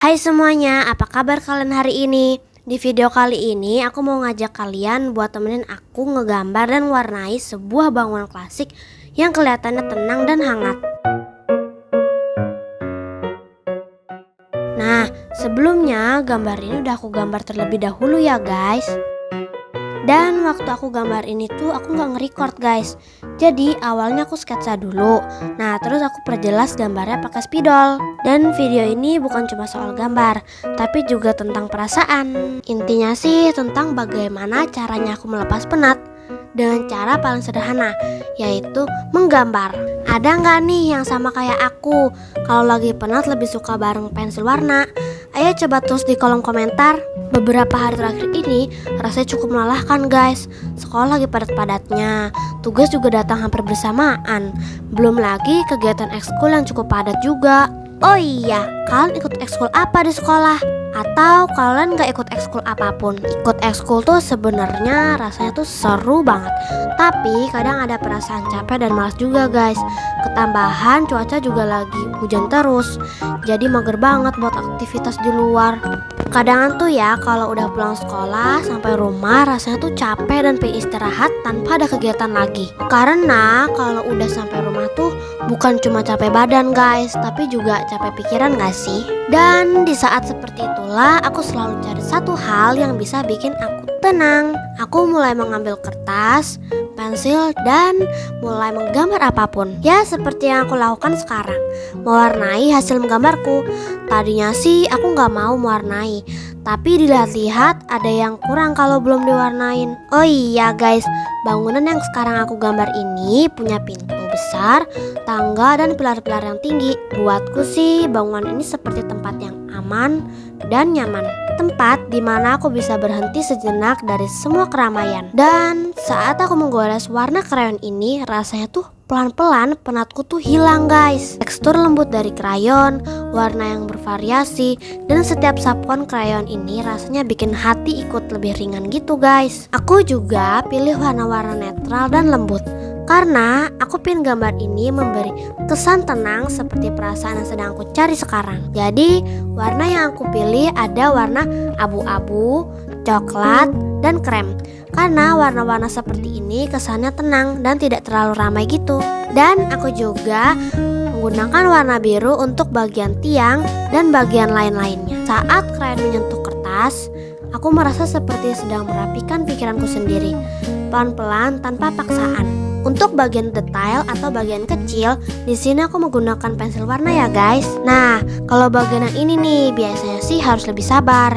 Hai semuanya, apa kabar kalian hari ini? Di video kali ini aku mau ngajak kalian buat temenin aku ngegambar dan warnai sebuah bangunan klasik yang kelihatannya tenang dan hangat. Nah, sebelumnya gambar ini udah aku gambar terlebih dahulu ya guys. Dan waktu aku gambar ini tuh aku nggak nge-record guys. Jadi awalnya aku sketsa dulu. Nah terus aku perjelas gambarnya pakai spidol. Dan video ini bukan cuma soal gambar, tapi juga tentang perasaan. Intinya sih tentang bagaimana caranya aku melepas penat dengan cara paling sederhana, yaitu menggambar. Ada nggak nih yang sama kayak aku? Kalau lagi penat lebih suka bareng pensil warna? Ayo coba tulis di kolom komentar. Beberapa hari terakhir ini rasanya cukup melelahkan guys. Sekolah lagi padat-padatnya, tugas juga datang hampir bersamaan. Belum lagi kegiatan ekskul yang cukup padat juga. Oh iya, kalian ikut ekskul apa di sekolah? Atau kalian gak ikut ekskul apapun? Ikut ekskul tuh sebenarnya rasanya tuh seru banget. Tapi kadang ada perasaan capek dan malas juga guys. Ketambahan cuaca juga lagi hujan terus, jadi mager banget buat aktivitas di luar. Kadang tuh ya kalau udah pulang sekolah sampai rumah rasanya tuh capek dan pengen istirahat tanpa ada kegiatan lagi. Karena kalau udah sampai rumah tuh bukan cuma capek badan guys, tapi juga capek pikiran gak sih? Dan di saat seperti itulah aku selalu cari satu hal yang bisa bikin aku tenang. Aku mulai mengambil kertas, pensil, dan mulai menggambar apapun. Ya seperti yang aku lakukan sekarang, mewarnai hasil menggambarku. Tadinya sih aku gak mau mewarnai, tapi dilihat-lihat ada yang kurang kalau belum diwarnain. Oh iya guys, bangunan yang sekarang aku gambar ini punya pintu besar, tangga, dan pilar-pilar yang tinggi. Buatku sih bangunan ini seperti tempat yang aman dan nyaman. Tempat dimana aku bisa berhenti sejenak dari semua keramaian. Dan saat aku menggores warna krayon ini, rasanya tuh pelan-pelan penatku tuh hilang guys. Tekstur lembut dari krayon, warna yang bervariasi, dan setiap sapuan krayon ini rasanya bikin hati ikut lebih ringan gitu guys. Aku juga pilih warna-warna netral dan lembut, karena aku pengen gambar ini memberi kesan tenang seperti perasaan yang sedang aku cari sekarang. Jadi warna yang aku pilih ada warna abu-abu, coklat, dan krem. Karena warna-warna seperti ini kesannya tenang dan tidak terlalu ramai gitu. Dan aku juga menggunakan warna biru untuk bagian tiang dan bagian lain-lainnya. Saat krayon menyentuh kertas, aku merasa seperti sedang merapikan pikiranku sendiri, pelan-pelan tanpa paksaan. Untuk bagian detail atau bagian kecil, di sini aku menggunakan pensil warna ya guys. Nah, kalau bagian yang ini nih biasanya sih harus lebih sabar,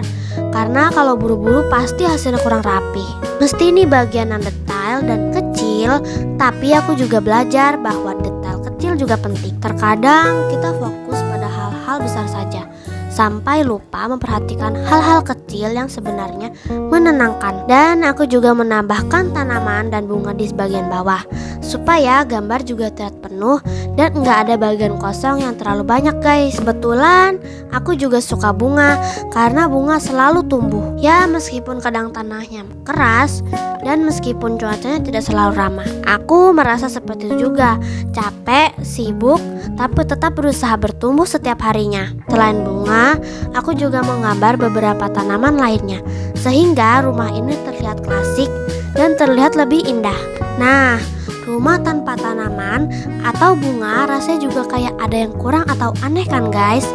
karena kalau buru-buru pasti hasilnya kurang rapi. Mesti ini bagian yang detail dan kecil, tapi aku juga belajar bahwa detail kecil juga penting. Terkadang kita fokus pada hal-hal besar saja, sampai lupa memperhatikan hal-hal kecil yang sebenarnya menenangkan. Dan aku juga menambahkan tanaman dan bunga di bagian bawah, supaya gambar juga terlihat penuh dan nggak ada bagian kosong yang terlalu banyak guys. Kebetulan aku juga suka bunga, karena bunga selalu tumbuh. Ya meskipun kadang tanahnya keras dan meskipun cuacanya tidak selalu ramah, aku merasa seperti itu juga. Capek, sibuk, tapi tetap berusaha bertumbuh setiap harinya. Selain bunga, aku juga menggambar beberapa tanaman lainnya, sehingga rumah ini terlihat klasik dan terlihat lebih indah. Nah, rumah tanpa tanaman atau bunga rasanya juga kayak ada yang kurang atau aneh kan guys?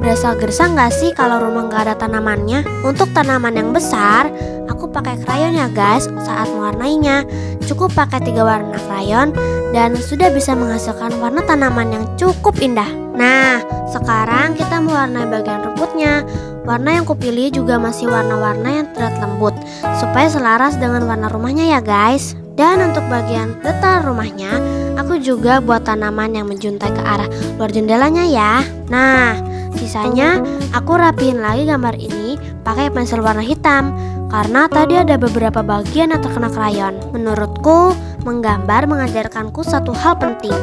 Berasa gersang gak sih kalau rumah gak ada tanamannya? Untuk tanaman yang besar, aku pakai krayon ya guys saat mewarnainya. Cukup pakai 3 warna krayon dan sudah bisa menghasilkan warna tanaman yang cukup indah. Nah, sekarang kita mewarnai bagian rumputnya. Warna yang kupilih juga masih warna-warna yang terlihat lembut, supaya selaras dengan warna rumahnya ya guys. Dan untuk bagian detail rumahnya, aku juga buat tanaman yang menjuntai ke arah luar jendelanya ya. Nah, sisanya aku rapiin lagi gambar ini pakai pensil warna hitam, karena tadi ada beberapa bagian yang terkena krayon. Menurutku, menggambar mengajarkanku satu hal penting.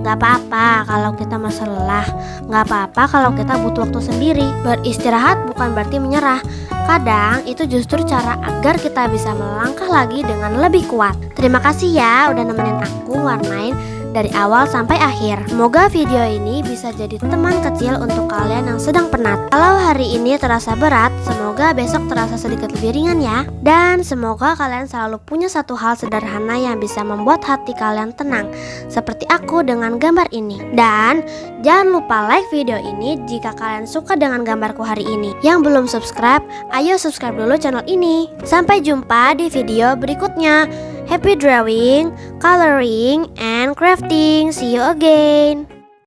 Gak apa-apa kalau kita merasa lelah, gak apa-apa kalau kita butuh waktu sendiri. Beristirahat bukan berarti menyerah. Kadang itu justru cara agar kita bisa melangkah lagi dengan lebih kuat. Terima kasih ya udah nemenin aku warnain dari awal sampai akhir. Semoga video ini bisa jadi teman kecil untuk kalian yang sedang penat. Kalau hari ini terasa berat, semoga besok terasa sedikit lebih ringan ya. Dan semoga kalian selalu punya satu hal sederhana yang bisa membuat hati kalian tenang, seperti aku dengan gambar ini. Dan jangan lupa like video ini jika kalian suka dengan gambarku hari ini. Yang belum subscribe, ayo subscribe dulu channel ini. Sampai jumpa di video berikutnya. Happy drawing, coloring, and crafting. See you again.